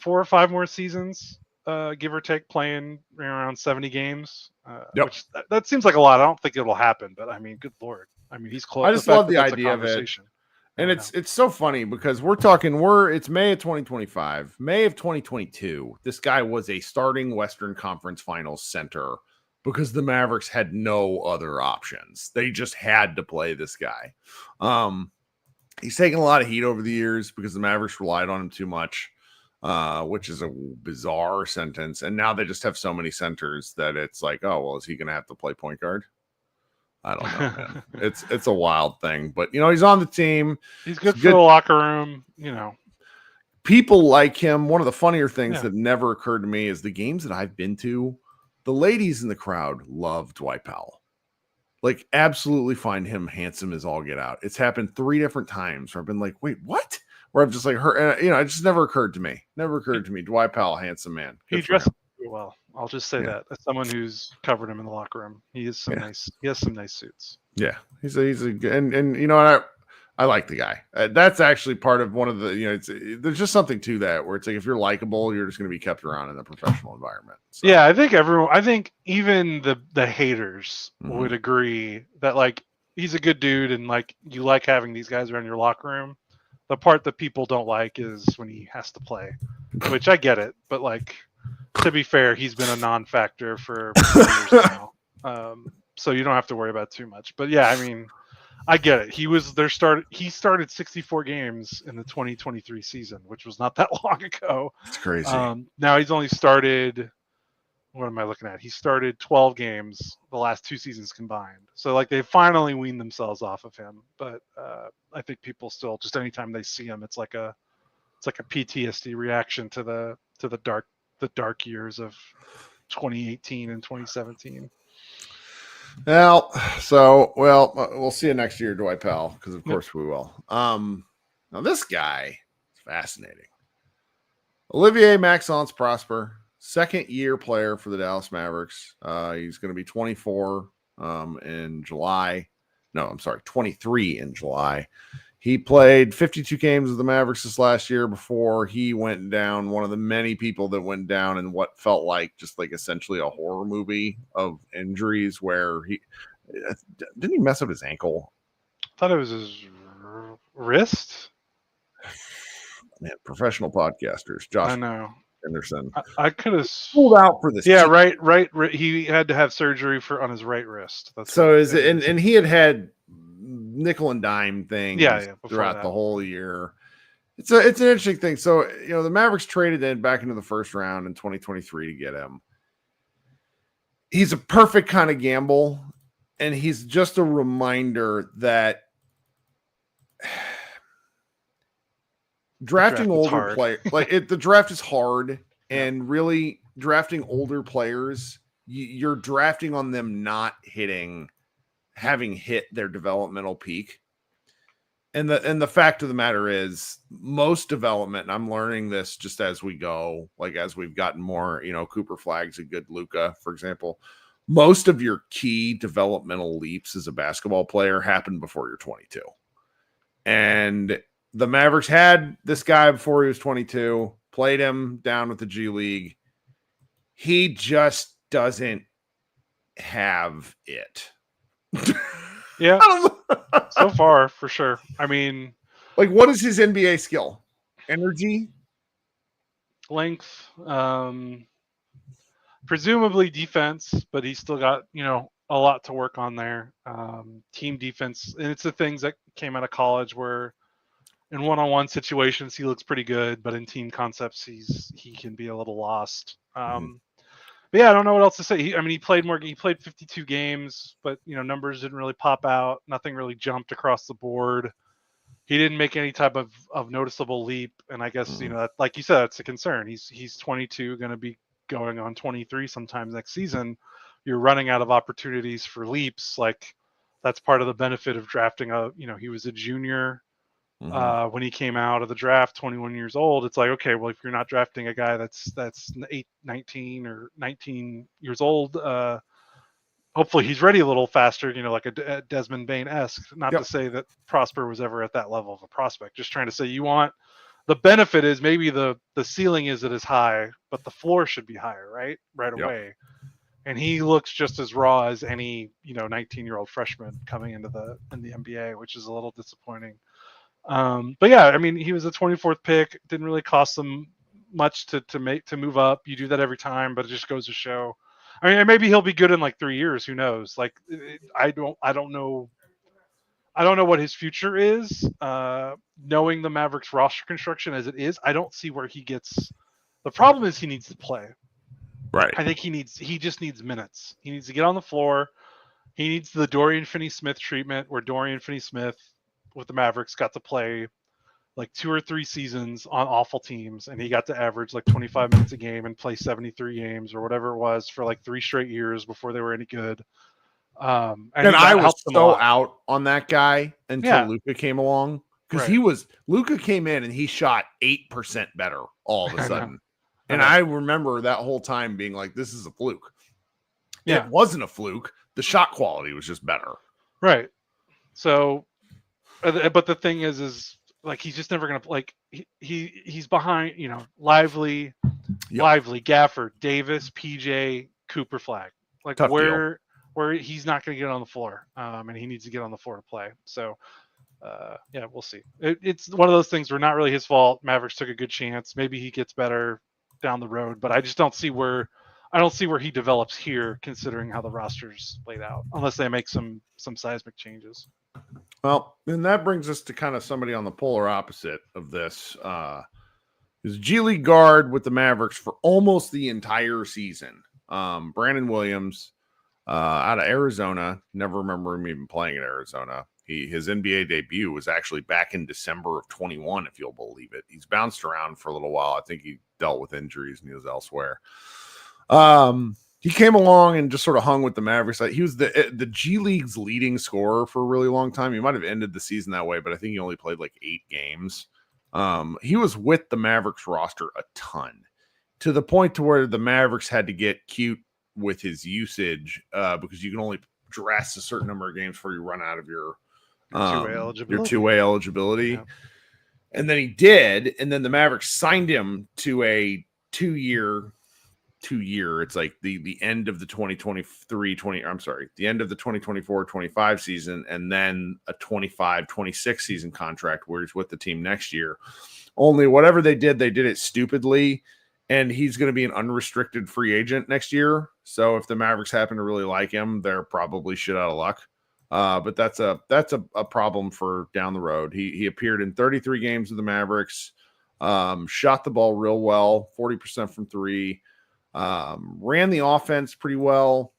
or 5 more seasons, give or take, playing around 70 games. Which that seems like a lot. I don't think it'll happen, but I mean, good Lord. I mean, he's close. I just love the idea of it. And it's so funny because it's May of 2025, May of 2022. This guy was a starting Western Conference Finals center because the Mavericks had no other options. They just had to play this guy. He's taken a lot of heat over the years because the Mavericks relied on him too much, which is a bizarre sentence. And now they just have so many centers that it's like, oh, well, is he going to have to play point guard? I don't know, man. It's a wild thing. But, he's on the team. He's good for the locker room, People like him. One of the funnier things that never occurred to me is the games that I've been to, the ladies in the crowd love Dwight Powell. Like, absolutely find him handsome as all get out. It's happened 3 different times where I've been like, wait, what? Where I've just like heard, it just never occurred to me. Never occurred to me. Dwight Powell, handsome man. He dresses well. I'll just say that as someone who's covered him in the locker room, he has some nice suits. Yeah, he's a and you know what? I like the guy. That's actually part of one of the, there's just something to that where it's like, if you're likable, you're just going to be kept around in a professional environment. So. Yeah, I think even the haters would agree that like, he's a good dude and like, you like having these guys around your locker room. The part that people don't like is when he has to play, which I get it. But like, to be fair, he's been a non-factor for years now. So you don't have to worry about too much. But yeah, I mean, I get it. He started 64 games in the 2023 season, which was not that long ago. It's crazy. Now he's only started, what am I looking at? He started 12 games the last 2 seasons combined. So like they finally weaned themselves off of him. But I think people still, just anytime they see him, it's like a PTSD reaction to the dark years of 2018 and 2017. We'll see you next year, Dwight Powell, because of course we will. Now this guy is fascinating. Olivier Maxence Prosper, 2nd-year player for the Dallas Mavericks. He's going to be 24 in July. No, I'm sorry, 23 in July. He played 52 games with the Mavericks this last year before he went down. One of the many people that went down in what felt like just like essentially a horror movie of injuries where didn't he mess up his ankle? I thought it was his wrist. Man, professional podcasters. Josh, I know. Anderson. I could have pulled out for this. Yeah, right. He had to have surgery on his right wrist. And he had nickel and dime things throughout the whole year. It's an interesting thing. So, the Mavericks traded back into the first round in 2023 to get him. He's a perfect kind of gamble, and he's just a reminder that drafting older players, the draft is hard, and really drafting older players, you're drafting on them not having hit their developmental peak. And the fact of the matter is most development, and I'm learning this just as we go, like as we've gotten more, Cooper Flagg's a good Luka, for example, most of your key developmental leaps as a basketball player happen before you're 22. And the Mavericks had this guy before he was 22, played him down with the G League. He just doesn't have it. Yeah, so far for sure. I mean, like, what is his NBA skill? Energy, length, presumably defense, but he's still got a lot to work on there. Team defense, and it's the things that came out of college where in one-on-one situations he looks pretty good, but in team concepts he can be a little lost. But yeah, I don't know what else to say. He played 52 games, but numbers didn't really pop out. Nothing really jumped across the board. He didn't make any type of noticeable leap, and I guess like you said, that's a concern. He's 22, going to be going on 23 sometime next season. You're running out of opportunities for leaps. Like that's part of the benefit of drafting he was a junior when he came out of the draft, 21 years old. It's like, okay, well, if you're not drafting a guy that's 19 or 19 years old, hopefully he's ready a little faster, like a Desmond Bain-esque. Not to say that Prosper was ever at that level of a prospect, just trying to say the benefit is maybe the ceiling isn't as high, but the floor should be higher, right away. And he looks just as raw as any 19-year-old freshman coming in the NBA, which is a little disappointing. But yeah, he was a 24th pick. Didn't really cost them much to move up. You do that every time, but it just goes to show I mean, maybe he'll be good in like 3 years. Who knows? Like, I don't know. I don't know what his future is. Knowing the Mavericks roster construction as it is, I don't see where he gets. The problem is he needs to play. Right. I think he just needs minutes. He needs to get on the floor. He needs the Dorian Finney-Smith treatment, where Dorian Finney-Smith with the Mavericks got to play like 2 or 3 seasons on awful teams, and he got to average like 25 minutes a game and play 73 games or whatever it was for like 3 straight years before they were any good. And I was helped them a so lot. out on that guy until Luka came along, because Luka came in and he shot 8% better all of a sudden. And I remember that whole time being like, this is a fluke. Yeah. It wasn't a fluke. The shot quality was just better. Right. So, but the thing is like, he's just never going to, like, he's behind, Lively, Gafford, Davis, PJ, Cooper, Flag. Like, tough where he's not going to get on the floor, and he needs to get on the floor to play. So, we'll see. It's one of those things where not really his fault. Mavericks took a good chance. Maybe he gets better down the road, but I just don't see where he develops here, considering how the roster's laid out, unless they make some seismic changes. Well, and that brings us to kind of somebody on the polar opposite of this. Is G League guard with the Mavericks for almost the entire season. Brandon Williams, out of Arizona. Never remember him even playing at Arizona. His NBA debut was actually back in December of 21, if you'll believe it. He's bounced around for a little while. I think he dealt with injuries and he was elsewhere. He came along and just sort of hung with the Mavericks. He was the G League's leading scorer for a really long time. He might have ended the season that way, but I think he only played like 8 games. He was with the Mavericks roster a ton, to the point to where the Mavericks had to get cute with his usage, because you can only dress a certain number of games before you run out of your two-way eligibility. Yeah. And then he did, and then the Mavericks signed him to a 2-year. It's like the end of the 2024-25 season, and then a 25-26 season contract where he's with the team next year. Only whatever they did it stupidly, and he's going to be an unrestricted free agent next year. So if the Mavericks happen to really like him, they're probably shit out of luck. But that's a problem for down the road. He appeared in 33 games with the Mavericks, shot the ball real well, 40% from 3. Ran the offense pretty well.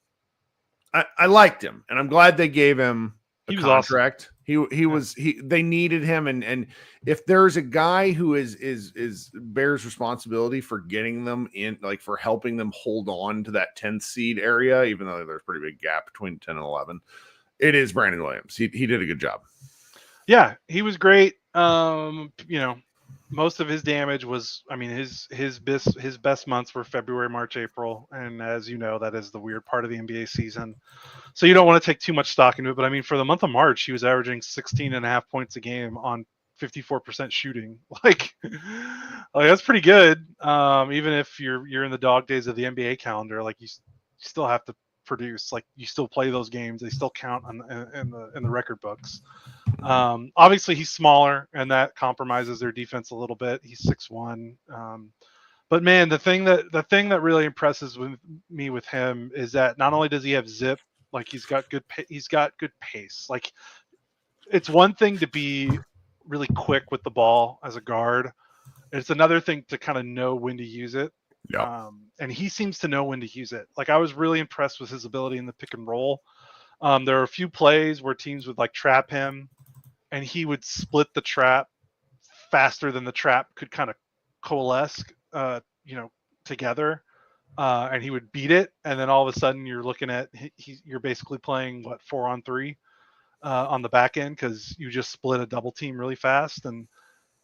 I liked him, and I'm glad they gave him a contract. Awesome. They needed him, and if there's a guy who bears responsibility for getting them in, like for helping them hold on to that 10th seed area, even though there's a pretty big gap between 10 and 11, it is Brandon Williams. He did a good job. Yeah, he was great. Most of his damage was, his best months were February, March, April. And as you know, that is the weird part of the NBA season. So you don't want to take too much stock into it. But for the month of March, he was averaging 16.5 points a game on 54% shooting. Like that's pretty good. Even if you're in the dog days of the NBA calendar, like you still have to produce. Like you still play those games. They still count in the record books. Obviously he's smaller, and that compromises their defense a little bit. He's 6'1". But man, the thing that really impresses me with him is that not only does he have zip, like he's got good pace. Like it's one thing to be really quick with the ball as a guard. It's another thing to kind of know when to use it. Yeah. And he seems to know when to use it. Like I was really impressed with his ability in the pick and roll. There are a few plays where teams would like trap him, and he would split the trap faster than the trap could kind of coalesce, together. And he would beat it. And then all of a sudden you're looking at, you're basically playing 4-on-3 on the back end, because you just split a double team really fast. And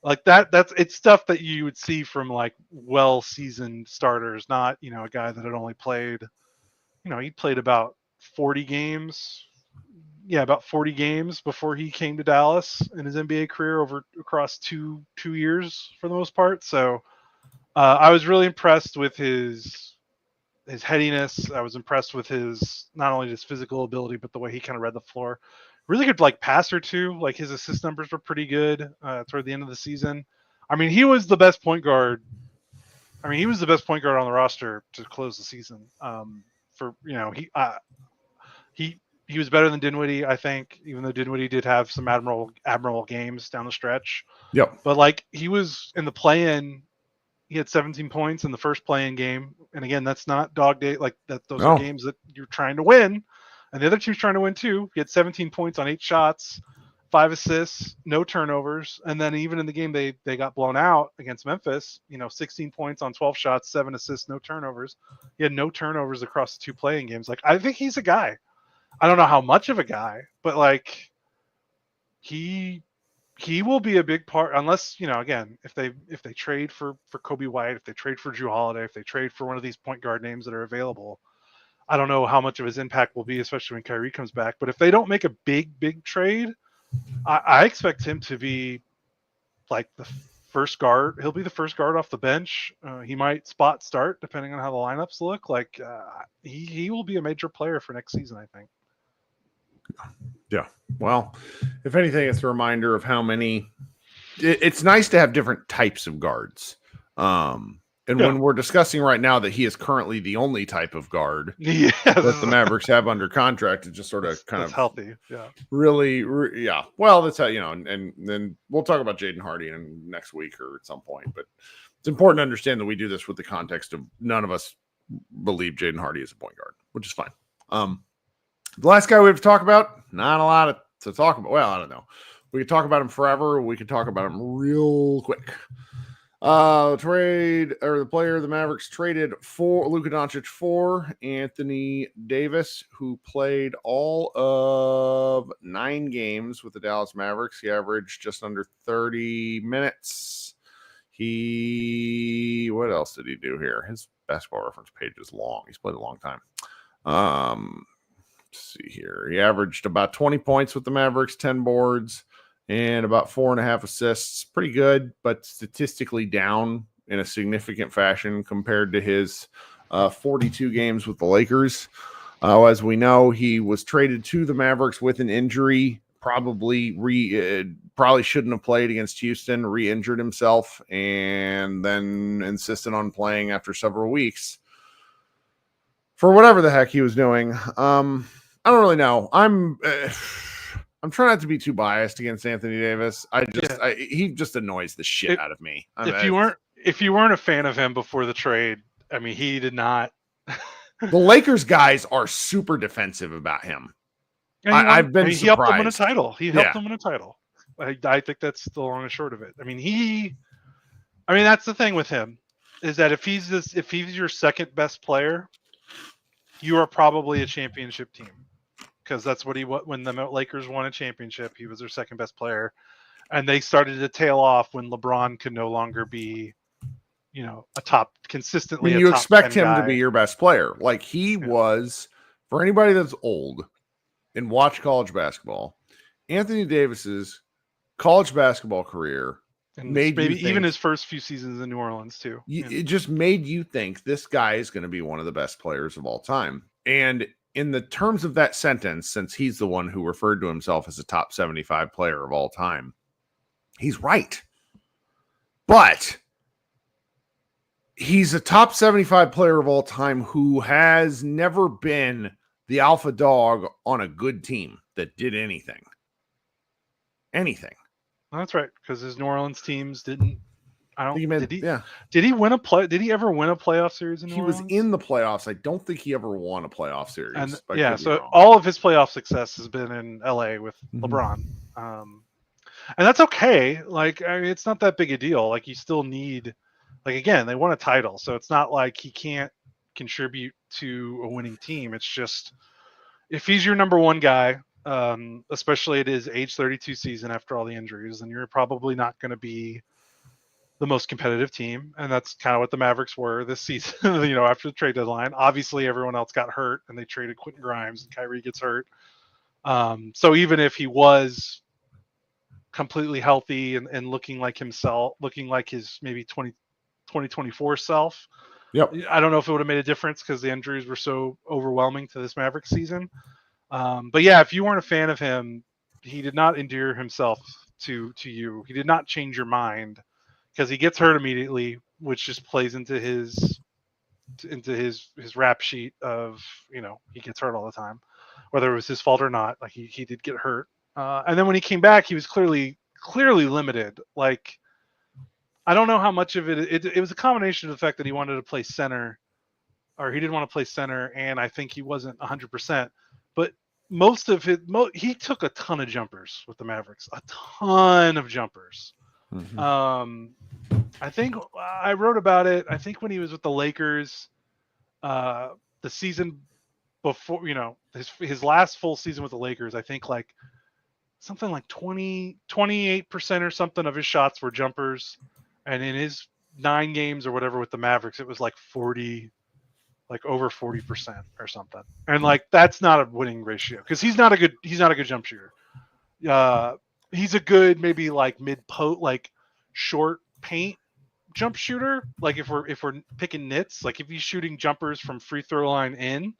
like it's stuff that you would see from like well-seasoned starters, not, a guy that had only played, he played about 40 games. Yeah, about 40 games before he came to Dallas in his NBA career across two years for the most part. So I was really impressed with his headiness. I was impressed with his, not only his physical ability, but the way he kind of read the floor. Really good passer too. Like his assist numbers were pretty good toward the end of the season. He was the best point guard. He was the best point guard on the roster to close the season. for he was better than Dinwiddie, I think, even though Dinwiddie did have some admirable games down the stretch. Yep. But like he was in the play-in, he had 17 points in the first play-in game, and again, that's not dog day. Like that, those are games that you're trying to win, and the other team's trying to win too. He had 17 points on 8 shots, 5 assists, no turnovers, and then even in the game they got blown out against Memphis. 16 points on 12 shots, 7 assists, no turnovers. He had no turnovers across the 2 play-in games. Like I think he's a guy. I don't know how much of a guy, but like he will be a big part unless, again, if they trade for Kobe White, if they trade for Jrue Holiday, if they trade for one of these point guard names that are available. I don't know how much of his impact will be, especially when Kyrie comes back. But if they don't make a big trade, I expect him to be like the first guard. He'll be the first guard off the bench. He might spot start depending on how the lineups look. Like he will be a major player for next season, I think. Yeah. Well, if anything, it's a reminder of how many. It's nice to have different types of guards. When we're discussing right now that he is currently the only type of guard that the Mavericks have under contract, it's just sort of kind of healthy. Yeah. Really, yeah. Well, that's how, and then we'll talk about Jaden Hardy next week or at some point. But it's important to understand that we do this with the context of none of us believe Jaden Hardy is a point guard, which is fine. The last guy we have to talk about, not a lot to talk about. Well, I don't know. We could talk about him forever, or we could talk about him real quick. The player the Mavericks traded for Luka Doncic for Anthony Davis, who played all of 9 games with the Dallas Mavericks. He averaged just under 30 minutes. What else did he do here? His basketball reference page is long. He's played a long time. Let's see here. He averaged about 20 points with the Mavericks, 10 boards, and about 4.5 assists. Pretty good, but statistically down in a significant fashion compared to his 42 games with the Lakers. As we know, he was traded to the Mavericks with an injury. Probably shouldn't have played against Houston, re-injured himself, and then insisted on playing after several weeks for whatever the heck he was doing. I don't really know. I'm trying not to be too biased against Anthony Davis. He just annoys the shit out of me. If you weren't a fan of him before the trade, I mean, he did not. The Lakers guys are super defensive about him. I've been surprised. He helped them win a title. Them win a title. I think that's the long and short of it. I mean, that's the thing with him is that if he's your second best player, you are probably a championship team. Because that's what when the Lakers won a championship, he was their second best player, and they started to tail off when LeBron could no longer be, a top consistently. You expect him to be your best player, like he was. For anybody that's old and watch college basketball, Anthony Davis's college basketball career and maybe even his first few seasons in New Orleans too. It just made you think this guy is going to be one of the best players of all time, and in the terms of that sentence, since he's the one who referred to himself as a top 75 player of all time, he's right. But he's a top 75 player of all time who has never been the alpha dog on a good team that did anything. That's right, because his New Orleans teams didn't. Did he ever win a playoff series in New Orleans? He was in the playoffs. I don't think he ever won a playoff series. So all of his playoff success has been in LA with LeBron. And that's okay. Like, I mean, it's not that big a deal. Like, you still need, like, again, they won a title, so it's not like he can't contribute to a winning team. It's just, if he's your number one guy, especially at his age 32 season after all the injuries, then you're probably not going to be the most competitive team, and that's kind of what the Mavericks were this season. After the trade deadline, obviously everyone else got hurt, and they traded Quentin Grimes, and Kyrie gets hurt. So even if he was completely healthy and looking like himself, looking like his maybe 2024 self, I don't know if it would have made a difference because the injuries were so overwhelming to this Mavericks season. But yeah, if you weren't a fan of him, he did not endear himself to you. He did not change your mind. Because he gets hurt immediately, which just plays into his into his rap sheet of, he gets hurt all the time, whether it was his fault or not. Like he did get hurt. And then when he came back, he was clearly limited. Like, I don't know how much of it was a combination of the fact that he wanted to play center, or he didn't want to play center, and I think he wasn't 100%. But most of it, he took a ton of jumpers with the Mavericks, a ton of jumpers. I think I wrote about it. I think when he was with the Lakers, the season before, his last full season with the Lakers, I think like something like 28% or something of his shots were jumpers. And in his 9 games or whatever with the Mavericks, it was like 40, like over 40% or something. And like, that's not a winning ratio because he's not a good jump shooter. He's a good, maybe like like short paint jump shooter. Like if we're picking nits, like if he's shooting jumpers from free throw line in,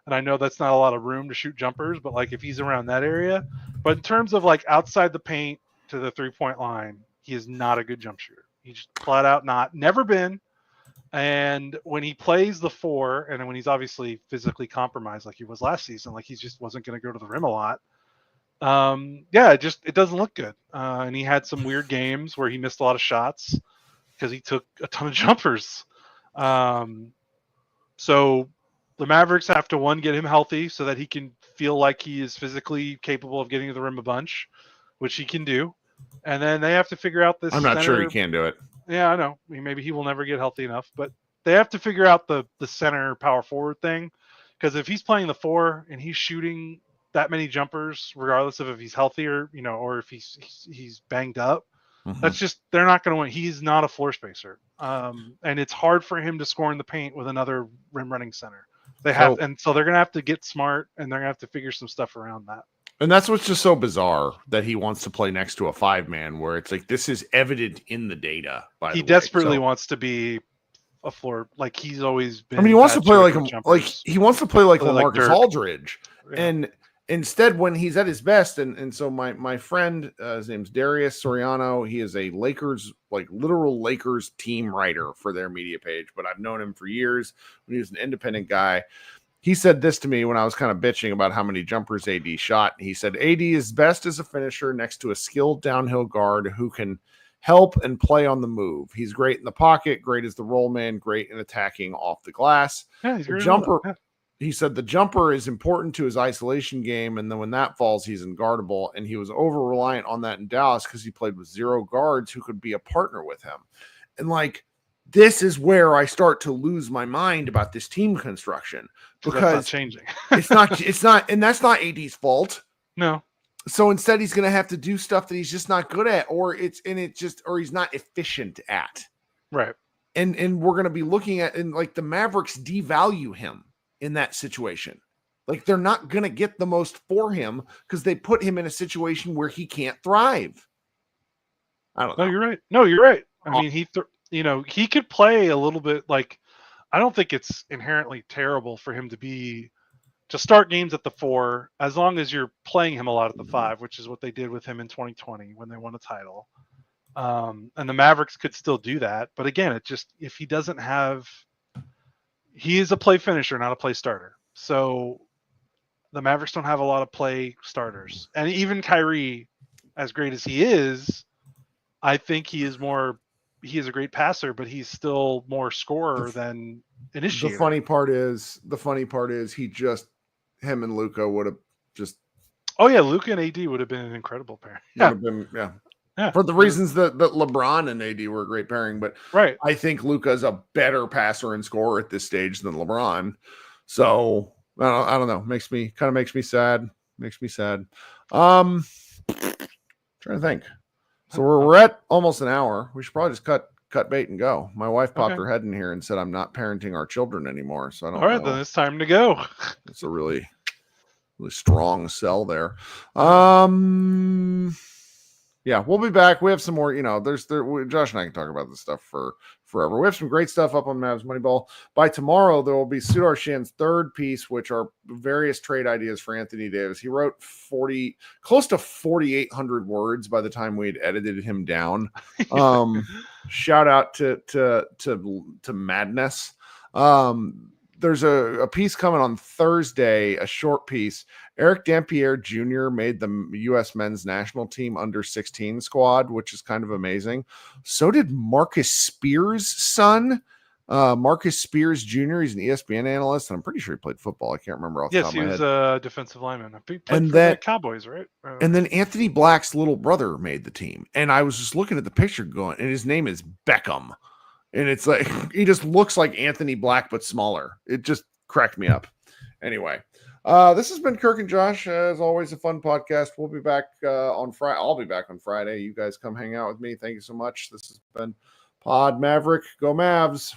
and I know that's not a lot of room to shoot jumpers, but like if he's around that area, but in terms of like outside the paint to the 3-point line, he is not a good jump shooter. He's just flat out never been. And when he plays the 4, and when he's obviously physically compromised like he was last season, like he just wasn't going to go to the rim a lot. It doesn't look good. And he had some weird games where he missed a lot of shots because he took a ton of jumpers. So the Mavericks have to, one, get him healthy so that he can feel like he is physically capable of getting to the rim a bunch, which he can do. And then they have to figure out this. I'm not sure he can do it. Yeah, I know. I mean, maybe he will never get healthy enough, but they have to figure out the center power forward thing. Because if he's playing the 4 and he's shooting that many jumpers, regardless of if he's healthy or if he's banged up, that's just, they're not going to win. He's not a floor spacer. And it's hard for him to score in the paint with another rim running center. So they're going to have to get smart, and they're going to have to figure some stuff around that. And that's what's just so bizarre, that he wants to play next to a 5-man, where it's like, this is evident in the data. He desperately wants to be a floor, like he's always been. I mean, he wants to play like LaMarcus Aldridge, yeah. And instead, when he's at his best, and so my friend, his name's Darius Soriano. He is a Lakers, like literal Lakers team writer for their media page, but I've known him for years when he was an independent guy. He said this to me when I was kind of bitching about how many jumpers AD shot. He said, AD is best as a finisher next to a skilled downhill guard who can help and play on the move. He's great in the pocket, great as the roll man, great in attacking off the glass. Yeah, he's jumper. Yeah. He said the jumper is important to his isolation game, and then when that falls, he's unguardable. And he was over-reliant on that in Dallas because he played with 0 guards who could be a partner with him. And like, this is where I start to lose my mind about this team construction, because that's not changing. it's not, and that's not AD's fault. No. So instead, he's going to have to do stuff that he's just not good at, or he's not efficient at. Right. And we're going to be looking at, and like the Mavericks devalue him in that situation. Like, they're not going to get the most for him because they put him in a situation where he can't thrive. I don't know. No, you're right. I mean, he could play a little bit. Like, I don't think it's inherently terrible for him to start games at the 4, as long as you're playing him a lot at the 5, which is what they did with him in 2020 when they won a title. And the Mavericks could still do that. But again, it just, if he doesn't have, he is a play finisher, not a play starter. So the Mavericks don't have a lot of play starters. And even Kyrie, as great as he is, I think he is a great passer, but he's still more scorer than initiator. The funny part is him and Luka would have just. Oh yeah, Luka and AD would have been an incredible pair. Yeah. For the reasons that LeBron and AD were a great pairing, but right. I think Luka's a better passer and scorer at this stage than LeBron. So I don't know. Makes me sad. Trying to think. So we're at almost an hour. We should probably just cut bait and go. My wife popped her head in here and said I'm not parenting our children anymore. So I don't know. All right, then it's time to go. It's a really, really strong sell there. Yeah, we'll be back. We have some more, Josh and I can talk about this stuff for forever. We have some great stuff up on Mavs Moneyball. By tomorrow, there will be Sudar Shan's third piece, which are various trade ideas for Anthony Davis. He wrote close to 4,800 words by the time we had edited him down. Shout out to Madness. There's a piece coming on Thursday, a short piece. Eric Dampier Jr. made the U.S. men's national team under 16 squad, which is kind of amazing. So did Marcus Spears' son, Marcus Spears Jr. He's an ESPN analyst, and I'm pretty sure he played football. I can't remember off the top of my head. Yes, he was a defensive lineman. I think he played And for the Cowboys, right? And then Anthony Black's little brother made the team. And I was just looking at the picture going, and his name is Beckham. And it's like, he just looks like Anthony Black, but smaller. It just cracked me up. Anyway, this has been Kirk and Josh. As always, a fun podcast. We'll be back on Friday. I'll be back on Friday. You guys come hang out with me. Thank you so much. This has been Pod Maverick. Go Mavs.